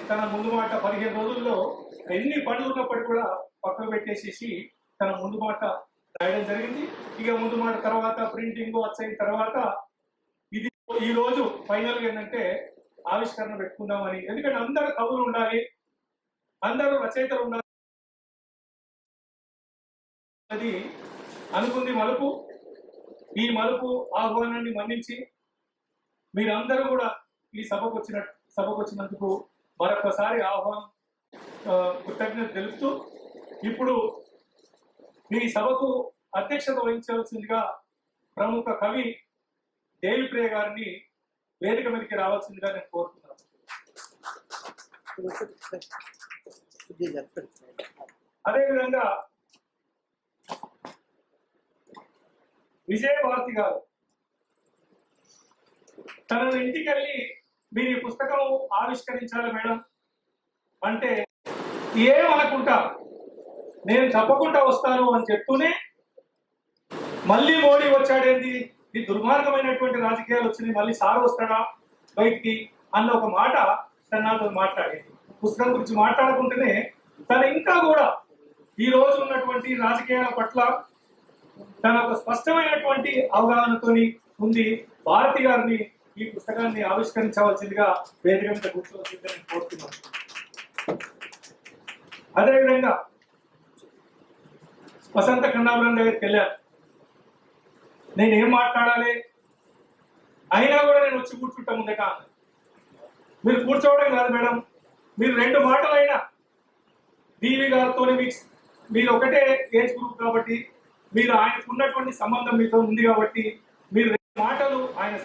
తన ముందు మాట 15 రోజుల్లో ఎన్ని పనులు ఉన్నప్పటికీ కూడా పక్కన పెట్టేసేసి తన ముందు మాట రాయడం జరిగింది. ఇక ముందు మాట తర్వాత ప్రింటింగ్ వచ్చైన తర్వాత ఇది ఈ రోజు ఫైనల్గా ఏంటంటే ఆవిష్కరణ పెట్టుకుందామని. ఎందుకంటే అందరూ కవులు ఉండాలి, అందరూ రచయితలు ఉండాలి, అది అనుకుంది మలుపు. ఈ మలుపు ఆహ్వానాన్ని మన్నించి మీరందరూ కూడా ఈ సభకు వచ్చినందుకు మరొకసారి ఆహ్వానం కృతజ్ఞత తెలుపుతూ ఇప్పుడు ఈ సభకు అధ్యక్షత వహించవలసిందిగా ప్రముఖ కవి దేవిప్రియ గారిని వేదిక మీదకి రావాల్సిందిగా నేను కోరుతున్నాను. అదేవిధంగా విజయభారతి గారు తన ఇంటికి వెళ్ళి మీరు ఈ పుస్తకం ఆవిష్కరించాలి మేడం అంటే ఏమనుకుంటా నేను తప్పకుండా వస్తాను అని చెప్తూనే మళ్ళీ మోడీ వచ్చాడేంది, ఈ దుర్మార్గమైనటువంటి రాజకీయాలు వచ్చినాయి, మళ్ళీ సార్ వస్తాడా బయటికి అన్న ఒక మాట తను నాతో మాట్లాడేది. పుస్తకం గురించి మాట్లాడుకుంటేనే తను ఇంకా కూడా ఈ రోజు ఉన్నటువంటి రాజకీయాల పట్ల తన ఒక స్పష్టమైనటువంటి అవగాహనతోని ఉంది. భారతి గారిని ఈ పుస్తకాన్ని ఆవిష్కరించవలసిందిగా వేదిక మీద కూర్చోవలసిందని కోరుతున్నాను. అదేవిధంగా వసంత కన్నాపురం దగ్గరికి వెళ్ళాను. నేను ఏం మాట్లాడాలి అయినా కూడా నేను వచ్చి కూర్చుంటా ముందట. మీరు కూర్చోవడం కాదు మేడం, మీరు 2 మాటలైనా బీవీ గారితో మీరు ఒకటే ఏజ్ గ్రూప్ కాబట్టి, మీరు ఆయనకు ఉన్నటువంటి సంబంధం మీతో ఉంది కాబట్టి మీరు 2 మాటలు ఆయన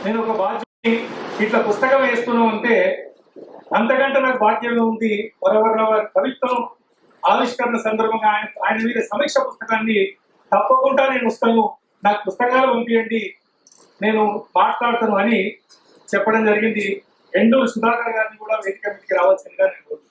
నేను ఒక బాధ్యతని ఇట్లా పుస్తకం వేస్తున్నాం అంటే అంతకంటే నాకు భాగ్యంగా ఉంది. వరవరరావు గారి కవిత్వం ఆవిష్కరణ సందర్భంగా ఆయన మీద సమీక్ష పుస్తకాన్ని తప్పకుండా నేను వస్తాను, నాకు పుస్తకాలు పంపించండి, నేను మాట్లాడతాను అని చెప్పడం జరిగింది. ఎండూరు సుధాకర్ గారిని కూడా వేదిక మీదకి రావాల్సిందిగా నేను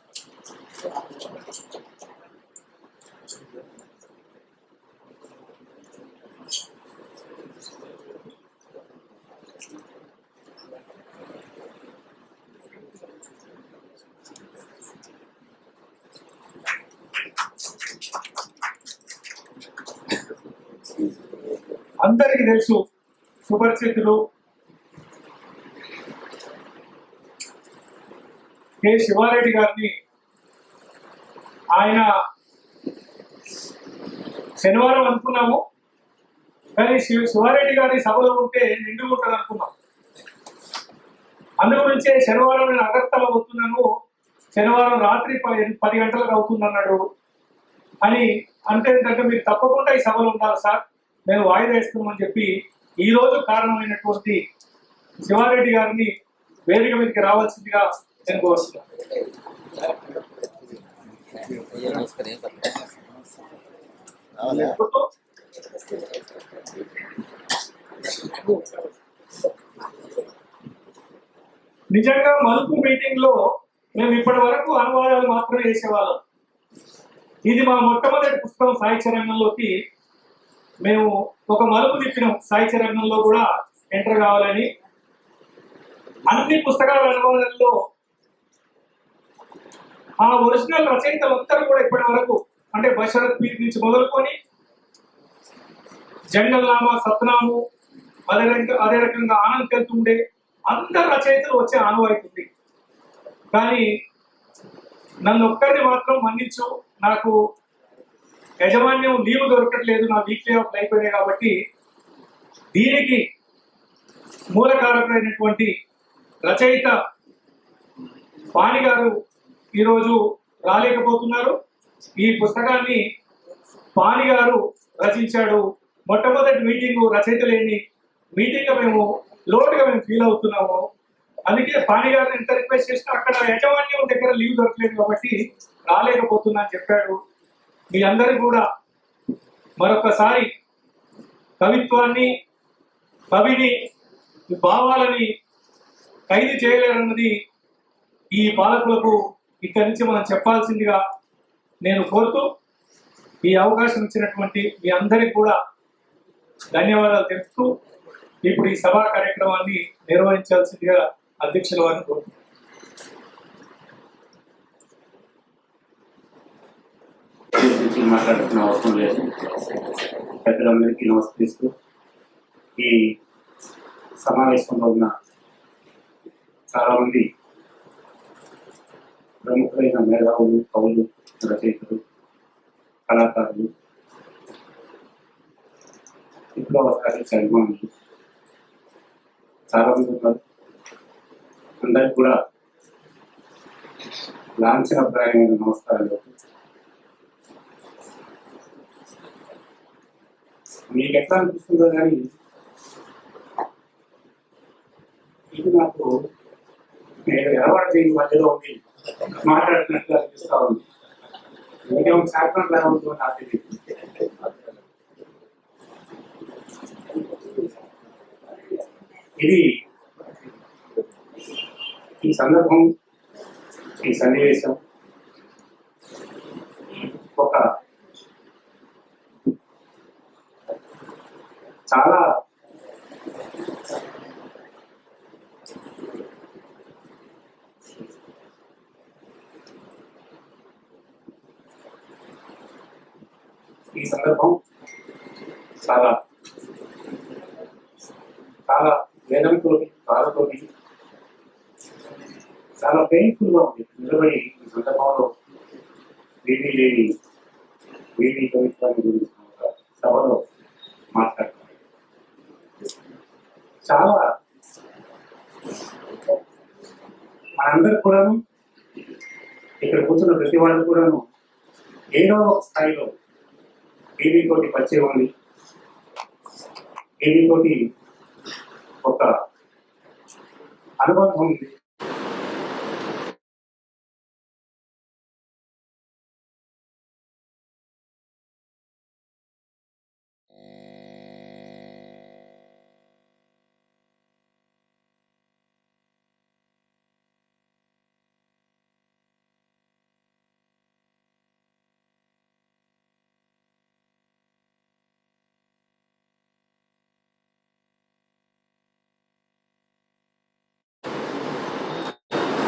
అందరికీ తెలుసు సుపరిచితులు కె శివారెడ్డి గారిని. ఆయన శనివారం అనుకున్నాము, కానీ శివారెడ్డి గారి సభలో ఉంటే నిండు ఉంటుంది అనుకున్నాం. అందు గురించే శనివారం నేను అగర్తల అవుతున్నాను, శనివారం రాత్రి 10 గంటలకు అవుతుందన్నాడు అని అంటే మీరు తప్పకుండా ఈ సభలో ఉండాలి సార్, నేను వాయిదా వేస్తున్నామని చెప్పి ఈ రోజు కారణమైనటువంటి శివారెడ్డి గారిని వేదిక మీదకి రావాల్సిందిగా నేను కోరుతున్నాను. నిజంగా మలుపు మీటింగ్ లో మేము ఇప్పటి వరకు అనువాదాలు మాత్రమే చేసేవాళ్ళం. ఇది మా మొట్టమొదటి పుస్తకం సాహిత్య రంగంలోకి మేము ఒక మలుపు తిప్పినాం. సాహిత్య రంగంలో కూడా ఎంటర్ కావాలని అన్ని పుస్తకాల అనువాదాల్లో ఆ ఒరిజినల్ రచయితలందరూ కూడా ఇప్పటి వరకు అంటే బషరత్ మీర్ నుంచి మొదలుకొని జంగల్ నామా, సత్నాము, అదే రకంగా ఆనంద్ తెలుతుండే అందరు రచయితలు వచ్చే ఆనవాయితుంది. కానీ నన్ను ఒక్కరిని మాత్రం మన్నించు, నాకు యజమాన్యం లీవ్ దొరకట్లేదు, నా వీక్లీ ఆఫ్ అయిపోయినాయి కాబట్టి దీనికి మూలకారకులైనటువంటి రచయిత పాణి గారు ఈరోజు రాలేకపోతున్నారు. ఈ పుస్తకాన్ని పాణి గారు రచించాడు. మొట్టమొదటి మీటింగు రచయిత లేని మీటింగ్ మేము లోటుగా మేము ఫీల్ అవుతున్నాము. అందుకే పాణి గారిని ఎంత రిక్వెస్ట్ చేసినా అక్కడ యజమాన్యం దగ్గర లీవ్ దొరకలేదు కాబట్టి రాలేకపోతున్నా అని చెప్పాడు. మీ అందరికీ కూడా మరొకసారి కవిత్వాన్ని, కవిని, భావాలని ఖైదు చేయలేరన్నది ఈ పాలకులకు ఇక్కడి నుంచి మనం చెప్పాల్సిందిగా నేను కోరుతూ ఈ అవకాశం ఇచ్చినటువంటి మీ అందరికి కూడా ధన్యవాదాలు తెలుపుతూ ఇప్పుడు ఈ సభా కార్యక్రమాన్ని నిర్వహించాల్సిందిగా అధ్యక్షుల వారిని కోరుతున్నాను. మాట్లాడుతున్న అవసరం లేదు. పెద్దలందరికీ నమస్కరిస్తూ ఈ సమావేశంలో ఉన్న చాలా మంది ప్రముఖులైన మేధావులు, కవులు, రచయితలు, కళాకారులు, విప్లవ సాహిత్య అభిమానులు చాలా మంది ఉన్నారు. అందరికి కూడా లాంఛనప్రాయమైన నమస్కారాలు. మీకు ఎట్లా అనిపిస్తుందో కానీ ఇది నాకు నేను ఎలవాటు చేయని మధ్యలో ఉంది మాట్లాడుతున్నట్టు అనిపిస్తా ఉంది. మీకేమో శాఖం రావద్దు నాకు తెలియదు. ఇది ఈ సందర్భం, ఈ సన్నివేశం ఒక చాలా చాలా చాలా వేదనతోటి, బాధతోటి, చాలా పెయిన్ఫుల్ గా ఉంది. నిలబడి ఈ సందర్భంలో వీడి కవిత్వాన్ని గురించి సభలో మాట్లాడుతున్నారు. చాలా మనందరికి కూడాను, ఇక్కడ కూర్చున్న ప్రతి వాళ్ళు కూడాను ఏదో ఒక స్థాయిలో వీడితోటి పరిచయం ఉంది, వీడితోటి ఒక అనుబంధం ఉంది.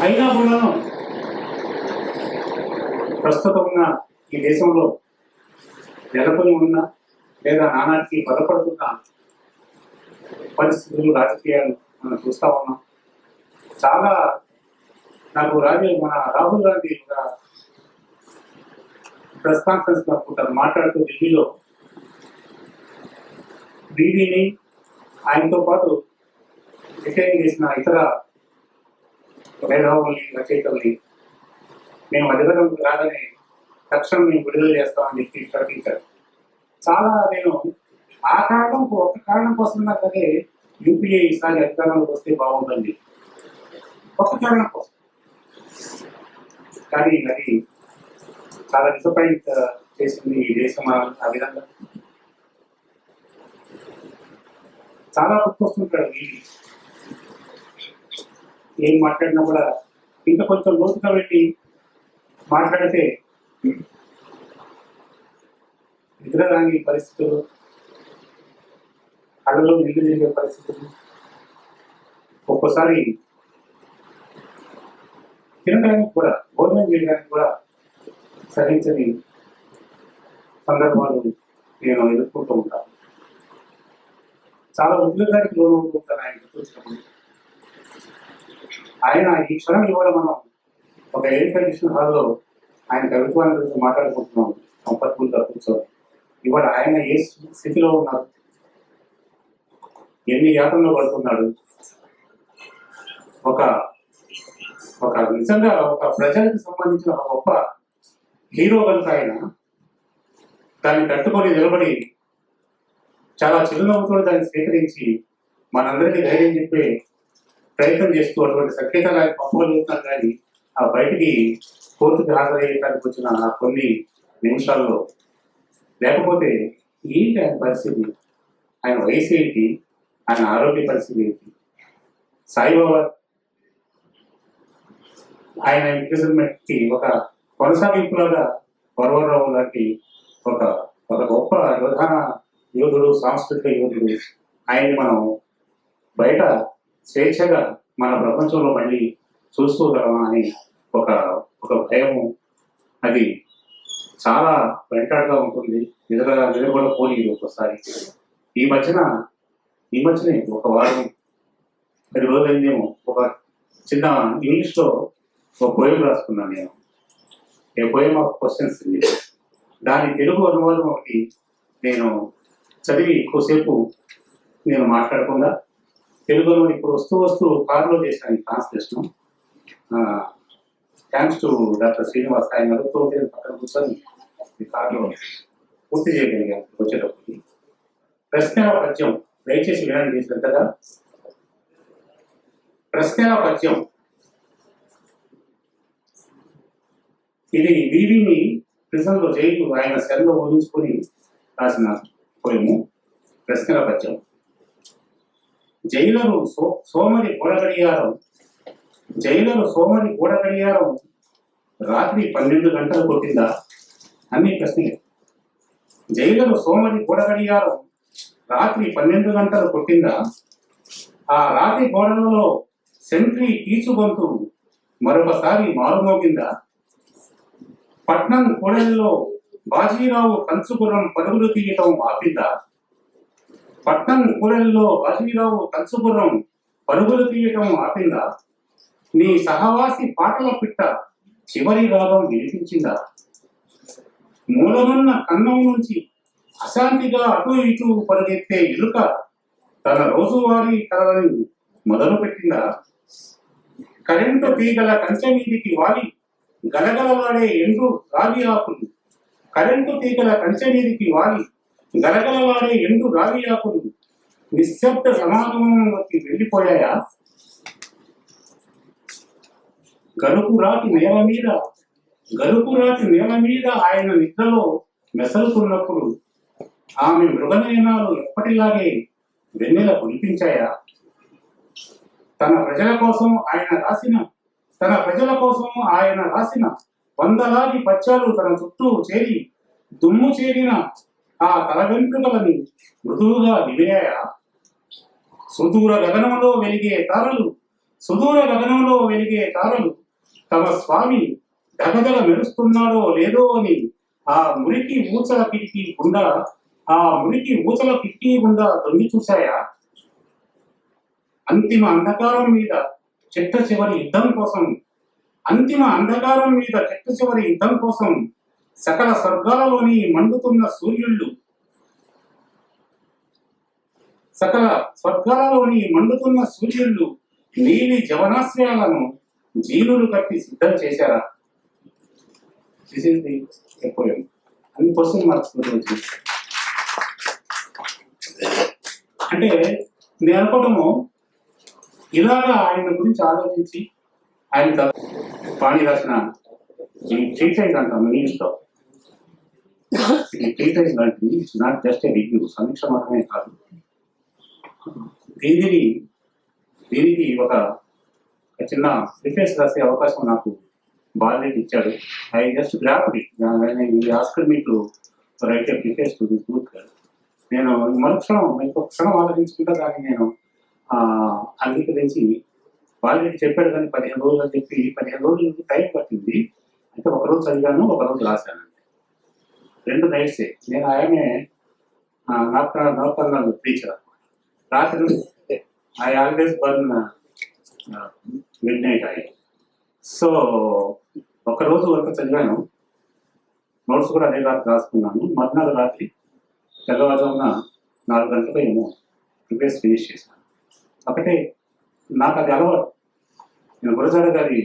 అయినా కూడా ప్రస్తుతం ఉన్న ఈ దేశంలో నెలకొని ఉన్న లేదా నానాటికి బలపడుతున్న పరిస్థితులు, రాజకీయాలు మనం చూస్తా ఉన్నాం. చాలా నాకు మన రాహుల్ గాంధీ ఒక ప్రెస్ కాన్ఫరెన్స్ అనుకుంటారు మాట్లాడుతూ ఢిల్లీలో బీడీని ఆయనతో పాటు డిసైన్ చేసిన ఇతర మేధావుల్ని, రచయితల్ని మేము అధికారం రాగానే తక్షణం మేము విడుదల చేస్తామని చెప్పి ప్రకటించారు. చాలా నేను ఆ కారణం, ఒక కారణం కోసం సరే యూపీఏ ఈసారి అధికారంలోకి వస్తే బాగుంటుంది, ఒక కారణం కోసం. కానీ అది చాలా డిసప్పాయింట్ చేసింది ఈ దేశం. ఆ విధంగా చాలా గుర్తొస్తుంటాడు. ఏం మాట్లాడినా కూడా ఇంకా కొంచెం లోతుగా వెళ్ళి మాట్లాడితే నిద్ర రాని పరిస్థితులు, కళ్ళలో నీళ్లు తిరిగే పరిస్థితులు, ఒక్కోసారి తినడానికి కూడా, భోజనం చేయడానికి కూడా సహించని సందర్భాలు నేను ఎదుర్కొంటూ ఉంటాను. చాలా ఉద్యోగానికి లోనవుతూ ఉంటాను ఆయన చూసినప్పుడు. ఆయన ఈ క్షణం ఇవాళ మనం ఒక ఎయిర్ కండిషన్ హాల్లో ఆయన కవిత్వాన్ని గురించి మాట్లాడుకుంటున్నాం కంఫర్టబుల్గా కూర్చొని. ఇవాళ ఆయన ఏ స్థితిలో ఉన్నారు, ఎన్ని యాతనలో పడుతున్నాడు, ఒక ఒక నిజంగా ఒక ప్రజలకు సంబంధించిన ఒక గొప్ప హీరో కనుక ఆయన దాన్ని తట్టుకొని నిలబడి చాలా చిరునవ్వుతో దాన్ని స్వీకరించి మనందరికీ ధైర్యం చెప్పే ప్రయత్నం చేస్తూ అటువంటి సంకేతాలు ఆయన పంపగలుగుతున్నారు. కానీ ఆ బయటికి కోర్టుకి హాజరయ్యడానికి వచ్చిన ఆ కొన్ని నిమిషాల్లో లేకపోతే ఏంటి ఆయన పరిస్థితి, ఆయన వయసు ఏంటి, ఆయన ఆరోగ్య పరిస్థితి ఏంటి, సాయిబాబా ఆయన ఇంప్రిజన్మెంట్ కి ఒక కొనసాగింపులాగా వరవరరావు లాంటి ఒక ఒక గొప్ప యోధుడు, సాంస్కృతిక యోధుడు, ఆయన్ని మనం బయట స్వేచ్ఛగా మన ప్రపంచంలో మళ్ళీ చూసుకోగలమా అని ఒక ఒక భయము, అది చాలా వెంటాడుగా ఉంటుంది. నిద్ర కూడా పోనీరు ఒకసారి. ఈ మధ్యనే ఒక వారం 10 రోజులైందేమో ఒక చిన్న ఇంగ్లీష్లో ఒక పోయం రాసుకున్నాను నేను. ఏ పోయం ఆఫ్ క్వశ్చన్స్, దాని తెలుగు అనువాదం ఒకటి నేను చదివి ఎక్కువసేపు నేను మాట్లాడకుండా తెలుగులో ఇప్పుడు వస్తూ కారులో చేశాను ఈ translation. Thanks to doctor Srinivas. ఆయన అడుగుతూ ఉంటే పక్కన కూర్చొని ఈ కారులో పూర్తి చేయగలిగాను వచ్చేటప్పటికి. ప్రశ్న పద్యం దయచేసి వినండి శ్రద్ధగా. ప్రశ్న పద్యం ఇది వివిని ప్రిజన్లో జైలు ఆయన సెల్లో ఊహించుకొని రాసిన పోయము. ప్రశ్నల పద్యం. జైలరు సోమరి గూడగడియారం రాత్రి 12 గంటలు కొట్టిందా? అన్ని ప్రశ్నలే. జైలరు సోమరి గూడగడియారం రాత్రి 12 గంటలు కొట్టిందా? ఆ రాత్రి గోడలలో సెంట్రీ కీచుగొంతు మరొకసారి మారుమోగిందా? పట్నం కూడలిలో బాజీరావు కంచుగుర్రం పరుగులు తీయటం ఆపిందా? పట్నం కూడలిలో బాజీరావు కంచుగుర్రం పరుగులు తీయటం ఆపిందా? నీ సహవాసి పాటల పిట్ట చివరి రాగం వినిపించిందా? మూలనున్న కన్నం నుంచి అశాంతిగా అటు ఇటు పరుగెత్తే ఇలుక తన రోజువారీ కలలను మొదలు పెట్టిందా? కరెంటు తీగల కంచె మీదికి వాలి గలగలలాడే ఎండు రావి ఆకులు, కరెంటు తీగల కంచె మీదికి వాలి గలగలలాడే ఎండు రావి ఆకులు నిశ్శబ్ద సమాగమంలోకి వెళ్ళిపోయాయా? గరుకురాతి నేల మీద ఆయన నిద్రలో మెసలుతున్నప్పుడు ఆమె మృగనయనాలు ఎప్పటిలాగే వెన్నెల కురిపించాయా? తన ప్రజల కోసం ఆయన రాసిన వందలాది పద్యాలు తన చుట్టూ చేరి దుమ్ము చేరిన ఆ తల వెంట్రుకలని మృదువుగా విరిగాయా? సుదూర గగనంలో వెలిగే తారలు తమ స్వామి దగదగ మెరుస్తున్నాడో లేదో అని ఆ మురికి ఊచల కిటికీ గుండా తొంగి చూశాయా? అంతిమ అంధకారం మీద చిట్ట చివరి యుద్ధం కోసం సకల స్వర్గాలలోని మండుతున్న సూర్యుళ్ళు నీలి జవనాశ్రయాలను జీనులు కట్టి సిద్ధం చేశారా? అన్ని క్వశ్చన్ మార్క్స్ గురించి. అంటే నేను అనుకోవటము ఇలాగా ఆయన గురించి ఆలోచించి ఆయన పాణి రాసిన ఈ ట్రీటైజ్ అంటాం ఇంగ్లీష్లో. ఈ ట్రీటైజ్ లాంటిది it's not just a review, సమీక్ష మాత్రమే కాదు. దీనికి ఒక చిన్న ప్రిఫేస్ రాసే అవకాశం నాకు బాధ్యత ఇచ్చాడు. I just grabbed it. Asked me to write a preface to this book. నేను ఇంకొక క్షణం ఆలోచించుకుంటా దాన్ని నేను అంగీకరించి బాధ్యత చెప్పాడు. కానీ 15 రోజులు అని చెప్పి 15 రోజులు టైం పట్టింది. అంటే ఒకరోజు చదివాను, ఒకరోజు రాశాను. 2 నైట్సే. నేను ఆయనే నవకర్ణాలు టీచర్. రాత్రి I always burn mid night I. So ఒకరోజు వరకు చదివాను, నోట్స్ కూడా అదే రాత్రి రాసుకున్నాను. మర్నాడు రాత్రి తెల్లవారుజామున 4 గంటలకు ఏమో ప్రిపేర్స్ ఫినిష్ చేశాను. ఒకటే నాకు అది అలవాటు. నేను గురజాడ గారి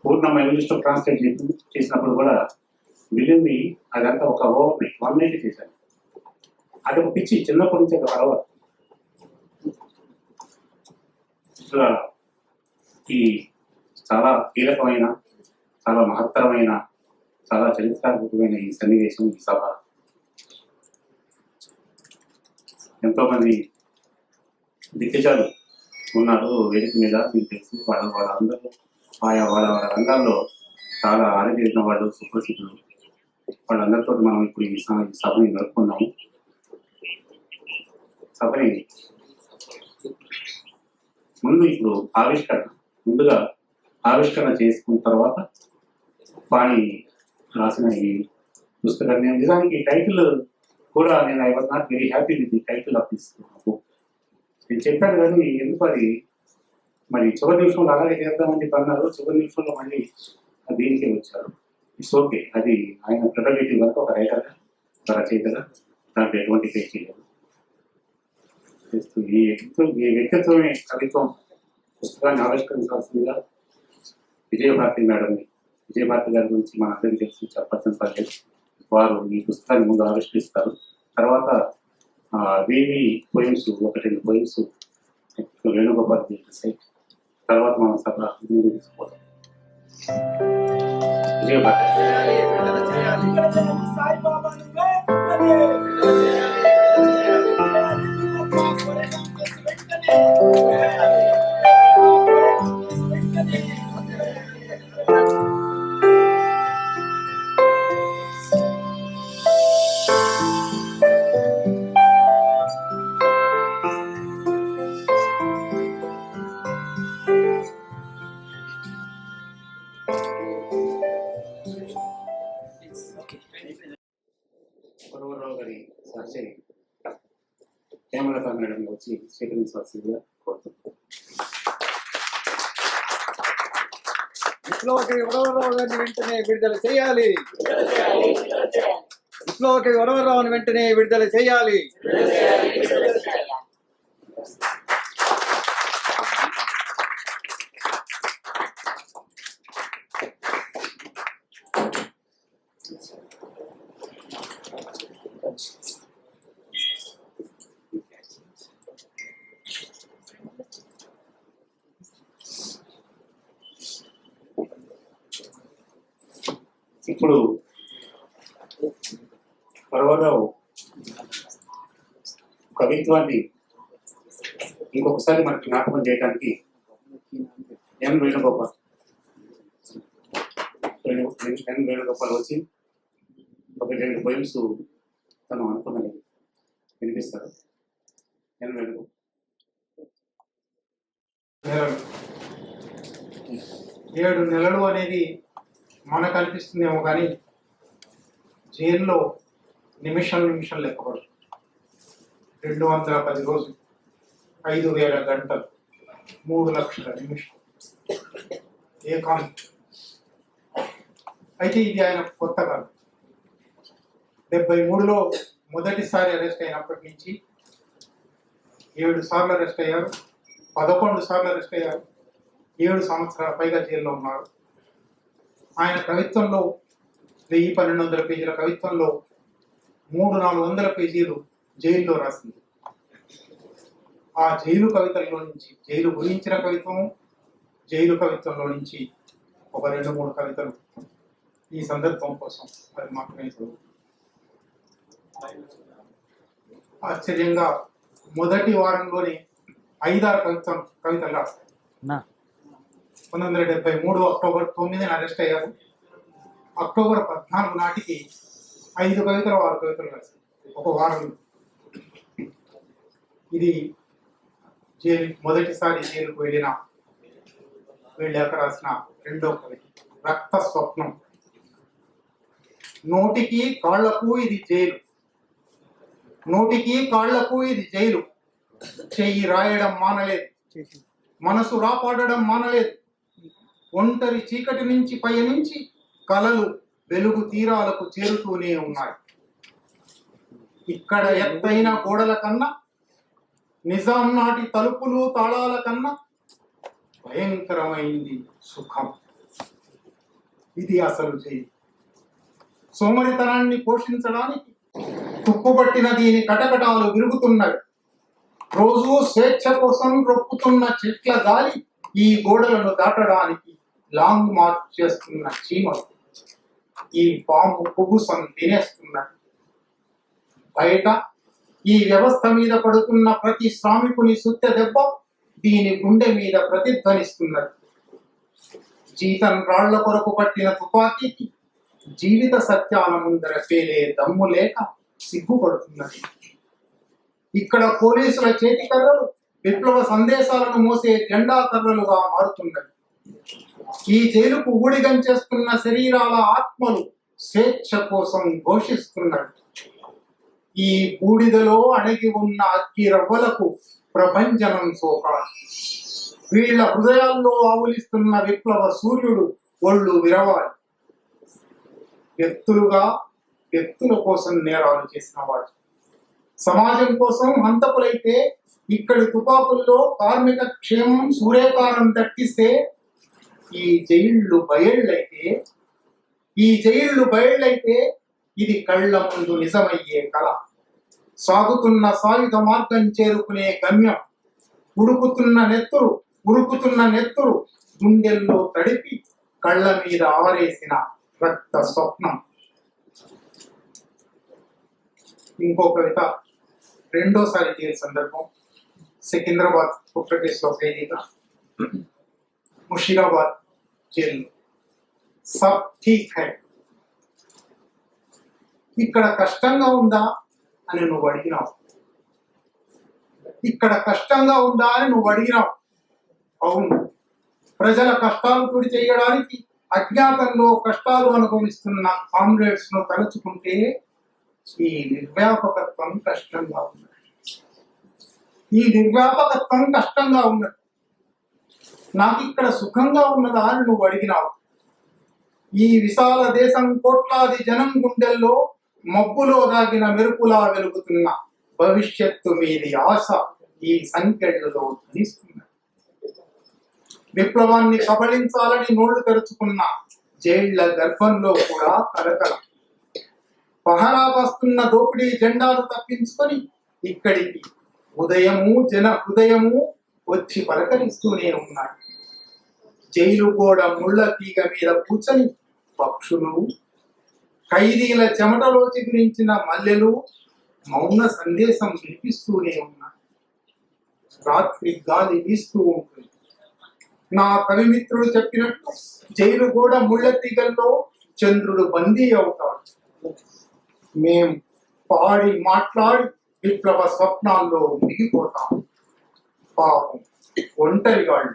పూర్ణమ ఇంగ్లీష్లో ట్రాన్స్లేట్ చేసినప్పుడు కూడా బిల్లింది అదంతా ఒక ఓవర్ నైట్ 1 నైట్ చేశాను. అది ఒక పిచ్చి, చిన్నప్పటి నుంచి ఒక అలవాటు. మిత్రుల ఈ చాలా కీలకమైన, చాలా మహత్తరమైన, చాలా చరిత్రాత్మకమైన ఈ సన్నివేశం, ఈ సభ ఎంతోమంది దిగ్గజాలు ఉన్నారు వేదిక మీద. మీకు తెలుసు, వాళ్ళందరూ వాళ్ళ రంగాల్లో చాలా ఆరితేరిన వాళ్ళు, సుప్రసిద్ధులు. వాళ్ళందరితో మనం ఇప్పుడు ఈ సభని నడుపుకున్నాము. సభని ఇప్పుడు ముందుగా ఆవిష్కరణ చేసుకున్న తర్వాత వాణి రాసిన ఈ పుస్తకాన్ని, నిజానికి ఈ టైటిల్ కూడా నేను I was not very happy with the title of this book. నేను చెప్పాను కానీ ఎందుకు అది మరి చివరి నిమిషంలో అలాగే చేద్దామని చెప్పి అన్నారు. చివరి నిమిషంలో మళ్ళీ దీనికే వచ్చారు. ఇట్స్ ఓకే, అది ఆయన ప్రిపరేటివ్ కనుక ఒక రైటర్గా, ఒక రచయితగా దాంట్లో ఎటువంటి పేచి లేదు. ఈ వ్యక్తిత్వమే కవిత్వం పుస్తకాన్ని ఆవిష్కరించాల్సిందిగా విజయభారతి మేడంని, విజయభారతి గారి గురించి మన అందరికీ తెలిసి చెప్పాల్సిన పర్లేదు. వారు ఈ పుస్తకాన్ని ముందు ఆవిష్కరిస్తారు. తర్వాత వేవి పోయిమ్స్, 1-2 పోయిమ్స్ వేణుగోపాల్ సైట్, తర్వాత మనం సభ ముందు తీసుకుపోతాం. విజయభారతి వరవరరావు గారి సహచరి హేమలత మేడం వచ్చి స్వీకరించవలసిందిగా కోరుతున్నాను. విప్లవకవి వరవరరావు గారిని వెంటనే విడుదల చేయాలి. విప్లవకవి వరవరరావుని వెంటనే విడుదల చేయాలి. ఇప్పుడు వరవరరావు కవిత్వాన్ని ఇంకొకసారి మనకి జ్ఞాపకం చేయడానికి ఎన్ వేణుగోపాల్ వచ్చి 1-2 పోయిమ్స్ తను అనుకున్నది వినిపిస్తారు. ఎన్ వేణుగోపాల్. 7 నెలలు అనేది మనకు అనిపిస్తుందేమో కానీ జైల్లో నిమిషం లెక్కపడు. 210 రోజులు, 5,000 గంటలు, 3 లక్షల నిమిషం ఏకాంతం. అయితే ఇది ఆయన కొత్త కాదు. 73లో మొదటిసారి అరెస్ట్ అయినప్పటి నుంచి 7 సార్లు అరెస్ట్ అయ్యారు, 11 సార్లు అరెస్ట్ అయ్యారు, 7 సంవత్సరాల పైగా జైల్లో ఉన్నారు. ఆయన కవిత్వంలో 1000-1200 పేజీల కవిత్వంలో 300-400 పేజీలు జైల్లో రాసింది. ఆ జైలు కవితల్లో నుంచి, జైలు గురించిన కవిత్వం, జైలు కవిత్వంలో నుంచి ఒక 2-3 కవితలు ఈ సందర్భం కోసం అది మాత్రమే చదువు. ఆశ్చర్యంగా మొదటి వారంలోనే 5-6 కవితలు రాస్తాయి. 1973 అక్టోబర్ 9న అరెస్ట్ అయ్యారు. అక్టోబర్ 14 నాటికి 5 కవితలు 6 కవితలు రాశారు ఒక వారంలో. ఇది మొదటిసారి జైలుకు వెళ్ళాక రాసిన 2వ కవిత, రక్త స్వప్నం. నోటికి కాళ్లకు ఇది జైలు, నోటికి కాళ్లకు ఇది జైలు. చెయ్యి రాయడం మానలేదు, మనసు రాపాడడం మానలేదు. ఒంటరి చీకటి నుంచి పయనించి కలలు వెలుగు తీరాలకు చేరుతూనే ఉన్నాయి. ఇక్కడ ఎత్తైన గోడల కన్నా, నిజాం నాటి తలుపులు తాళాల కన్నా భయంకరమైంది సుఖం. ఇది అసలు జైలు. సోమరితనాన్ని పోషించడానికి తుప్పుపట్టిన దీని కటకటాలు విరుగుతున్నవి. రోజు స్వేచ్ఛ కోసం రొప్పుతున్న చెట్ల గాలి ఈ గోడలను దాటడానికి లాంగ్ మార్చ్ చేస్తున్న చీమలు ఈ పాము కుబుసం తినేస్తున్నది. బయట ఈ వ్యవస్థ మీద పడుతున్న ప్రతి శ్రామికుని సుత్తె దెబ్బ దీని గుండె మీద ప్రతిధ్వనిస్తున్నది. జీతం రాళ్ల కొరకు పట్టిన తుపాకీకి జీవిత సత్యాల ముందర పేలే దమ్ము లేక సిగ్గుపడుతున్నది. ఇక్కడ పోలీసుల చేతి కర్రలు విప్లవ సందేశాలను మోసే జెండా కర్రలుగా మారుతున్నవి. ఈ జైలుకు ఊడిగం చేస్తున్న శరీరాల ఆత్మలు స్వేచ్ఛ కోసం ఘోషిస్తున్నవి. ఈ బూడిదలో అణగి ఉన్న అగ్గి రవ్వలకు ప్రభంజనం సోకాలి. వీళ్ళ హృదయాల్లో ఆవులిస్తున్న విప్లవ సూర్యుడు ఒళ్ళు విరవాలి. వ్యక్తులుగా వ్యక్తుల కోసం నేరాలు చేసిన వాడు, సమాజం కోసం హంతకులైతే ఇక్కడి తుపాకుల్లో కార్మిక క్షేమం సూర్యకారం దట్టిస్తే ఈ జైళ్లు బయళ్ళైతే ఇది కళ్ళ ముందు నిజమయ్యే కళ. సాగుతున్న సాయుధ మార్గం చేరుకునే గమ్యం. ఉరుకుతున్న నెత్తురు గుండెల్లో తడిపి కళ్ళ మీద ఆవరేసిన రక్త స్వప్నం. ఇంకో కవిత రెండోసారి జైలు సందర్భం. సికింద్రాబాద్ కుట్ర కేసులో ఖైదీగా ముషీరాబాద్ జైలు. సబ్ ఠీక్ హై. ఇక్కడ కష్టంగా ఉందా అని నువ్వు అడిగినావు. అవును, ప్రజల కష్టాలు తుడి చేయడానికి అజ్ఞాతంలో కష్టాలు అనుభవిస్తున్న కామ్రేడ్స్ ను తలుచుకుంటే ఈ నిర్వ్యాపకత్వం కష్టంగా ఉన్నది. నాకు ఇక్కడ సుఖంగా ఉన్నదా అని నువ్వు అడిగినావు. ఈ విశాల దేశం కోట్లాది జనం గుండెల్లో మబ్బులో దాగిన మెరుపులా వెలుగుతున్న భవిష్యత్తు మీది ఆశ ఈ సంఖ్యలలో ధ్వనిస్తున్నది. విప్లవాన్ని కబళించాలని నోళ్లు తెరుచుకున్న జైళ్ల గర్భంలో కూడా కలకలం. పహరా వస్తున్న దోపిడీ జెండాలు తప్పించుకొని ఇక్కడికి జన హృదయము వచ్చి పలకరిస్తూనే ఉన్నాయి. జైలు గోడ ముళ్ళ తీగ మీద కూర్చొని పక్షులు, ఖైదీల చెమటలో చిగురించిన మల్లెలు మౌన సందేశం వినిపిస్తూనే ఉన్నాయి. రాత్రి గాలి వీస్తూ ఉంటుంది. నా కవిమిత్రుడు చెప్పినట్టు జైలు గోడ ముళ్ళ తీగల్లో చంద్రుడు బందీ అవుతాడు. మేం పాడి మాట్లాడి విప్లవ స్వప్నాల్లో మిగిపోతాం. పాపం ఒంటరిగాళ్ళు,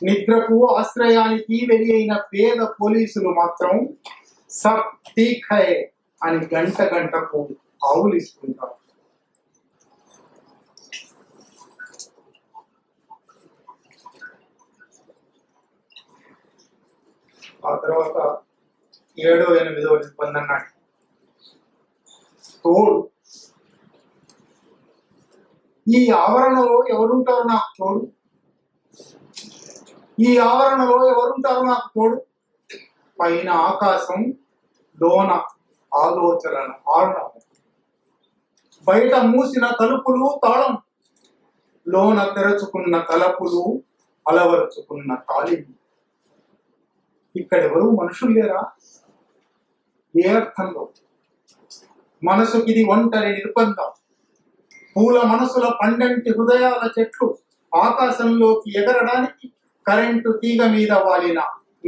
నిద్రకు ఆశ్రయానికి వెలి అయిన పేద పోలీసులు మాత్రం సబ్ ఠీక్ హై అని గంటకు ఆవులిస్తుంటారు. ఆ తర్వాత 7వ 8వ నిబంధన నాటి తోడు. ఈ ఆవరణలో ఎవరుంటారు నాకు తోడు? పైన ఆకాశం, లోన ఆలోచనల ఆరణం. బయట మూసిన తలుపులు తాళం, లోన తెరచుకున్న తలుపులు అలవరుచుకున్న తాళింపు. ఇక్కడెవరు మనుషులు లేరా? ఏ అర్థంలో? మనసుకిది ఒంటరి నిర్బంధం. పూల మనసుల పండంటి హృదయాల చెట్లు ఆకాశంలోకి ఎగరడానికి కరెంటు తీగ మీద వాలిన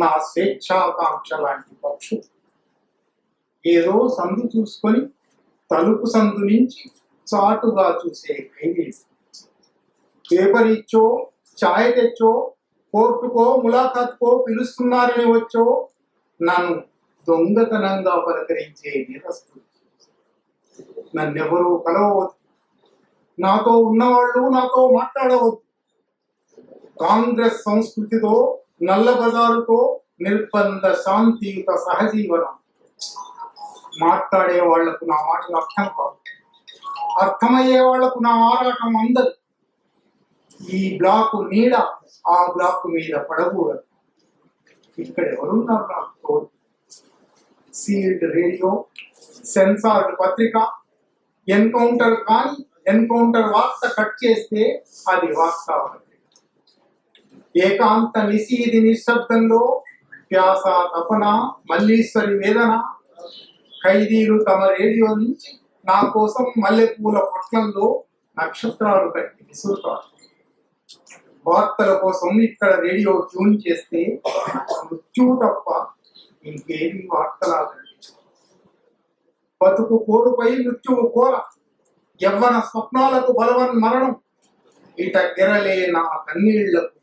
నా స్వేచ్ఛాకాంక్ష లాంటి పక్షు. ఏదో సందు చూసుకొని తలుపు సందు నుంచి చాటుగా చూసే ఖైదీ. పేపర్ ఇచ్చో, ఛాయ్ తెచ్చో, కోర్టుకో ములాఖాత్కో పిలుస్తున్నారని వచ్చో నన్ను దొంగతనంగా పలకరించే నిరస్తులు. నన్నెవరూ కలవవద్దు, నాతో ఉన్నవాళ్ళు నాతో మాట్లాడవద్దు. కాంగ్రెస్ సంస్కృతితో, నల్ల బజారుతో నిర్బంధ శాంతియుత సహజీవనం. మాట్లాడే వాళ్లకు నా మాటలు అర్థం కాదు, అర్థమయ్యే వాళ్లకు నా ఆరాటం అందదు. ఈ బ్లాకు నీడ ఆ బ్లాక్ మీద పడకూడదు. ఇక్కడ ఎవరున్నారు నాకు తోడు? సీల్డ్ రేడియో, సెన్సార్డ్ పత్రిక, ఎన్కౌంటర్ కాని ఎన్కౌంటర్ వార్త కట్ చేస్తే అది వార్తాపత్రిక. ఏకాంత నిశీది నిశ్శబ్దంలో ప్యాస తపన మల్లీశ్వరి వేదన. ఖైదీలు తమ రేడియో నుంచి నా కోసం మల్లెపూల పొట్లంలో నక్షత్రాలు కట్టి విసురుతారు. వార్తల కోసం ఇక్కడ రేడియో ట్యూన్ చేస్తే మృత్యువు తప్ప ఇంకేమి వార్తలాగండి. బతుకు కోరుపై మృత్యువు కోర, యవ్వన స్వప్నాలకు బలవన్ మరణం. ఇట గెరలే నా కన్నీళ్లకు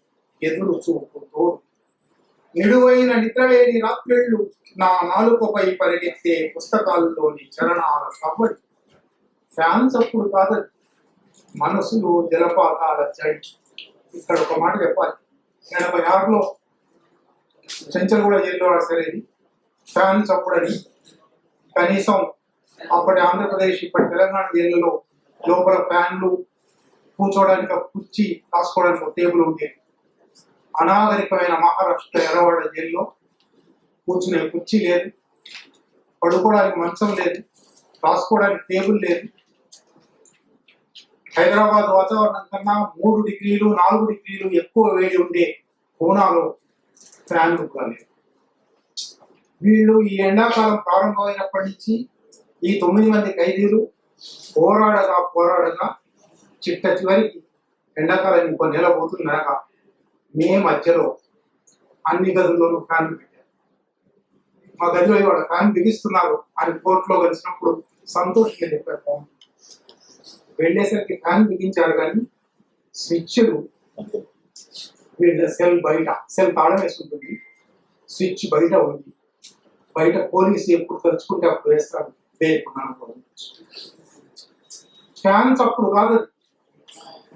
ఎదురు చూపు తోడు. నిడువైన నిద్రలేని రాత్రిళ్ళు నా నాలుకపై పరిగెత్తే పుస్తకాల్లోని చరణాల సవ్వడి. ఫ్యాన్స్ అప్పుడు కాదది, మనసులో జలపాతాల జడి. ఇక్కడ ఒక మాట చెప్పాలి. 86లో చెంచల్గూడ జైల్లో రాసేది ఫ్యాన్స్ అప్పుడని. కనీసం అప్పటి ఆంధ్రప్రదేశ్ ఇప్పటి తెలంగాణ జైళ్ళలో లోపల ఫ్యాన్లు, కూర్చోవడానికి ఒక కుర్చీ, రాసుకోవడానికి ఒక టేబుల్ ఉండేది. అనాగరికమైన మహారాష్ట్ర ఎర్రవాడ జైల్లో కూర్చునే కుర్చీ లేదు, పడుకోవడానికి మంచం లేదు, రాసుకోవడానికి టేబుల్ లేదు. హైదరాబాద్ వాతావరణం కన్నా 3 డిగ్రీలు 4 డిగ్రీలు ఎక్కువ వేడి ఉండే పూనాలో ఫ్యాన్లు కూడా లేవు. వీళ్ళు ఈ ఎండాకాలం ప్రారంభమైనప్పటి నుంచి ఈ 9 మంది ఖైదీలు పోరాడగా చిట్ట చివరికి ఎండాకాలం ఇంకో నెల పోతుందనగా మే మధ్యలో అన్ని గదుల్లోనూ ఫ్యాన్లు పెట్టారు. మా గదిలో ఇవాళ ఫ్యాన్ బిగిస్తున్నారు అని కోర్టులో కలిసినప్పుడు సంతోషంగా చెప్పారు. వెళ్ళేసరికి ఫ్యాన్ బిగించారు కానీ స్విచ్లు వీళ్ళ సెల్ బయట, సెల్ తాళం వేసుకుంటుంది, స్విచ్ బయట ఉంది. బయట పోలీసు ఎప్పుడు తలుచుకుంటే అప్పుడు వేస్తారు. ఫ్యాన్స్ అప్పుడు కాదు,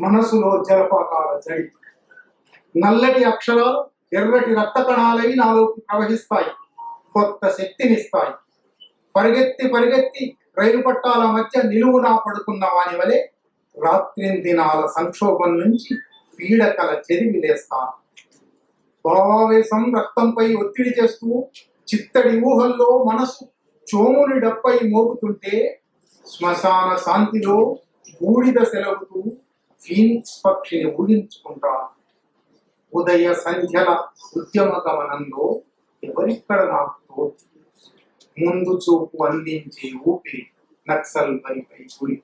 మనసులో జలపాతాల జడి. నల్లటి అక్షరాలు ఎర్రటి రక్త కణాలై నాలోకి ప్రవహిస్తాయి, కొత్త శక్తినిస్తాయి. పరిగెత్తి రైలు పట్టాల మధ్య నిలువునా పడుకున్న వాని వలె రాత్రిందినాల సంక్షోభం నుంచి పీడకల చెరిమి లేస్తాను. భావావేశం రక్తంపై ఒత్తిడి చేస్తూ చిత్తడి ఊహల్లో మనసు చోముని డప్పై మోగుతుంటే శ్మశాన శాంతిలో బూడిద సెలవుతూ ఫీనిక్స్ పక్షిని ఊహించుకుంటాను. ఉదయ సంధ్యల ఉద్యమ గమనంలో ఎవరిక్కడ నాకు తోడు. ముందు చూపు అందించే ఊపిరి నక్సల్ పైపై గురి.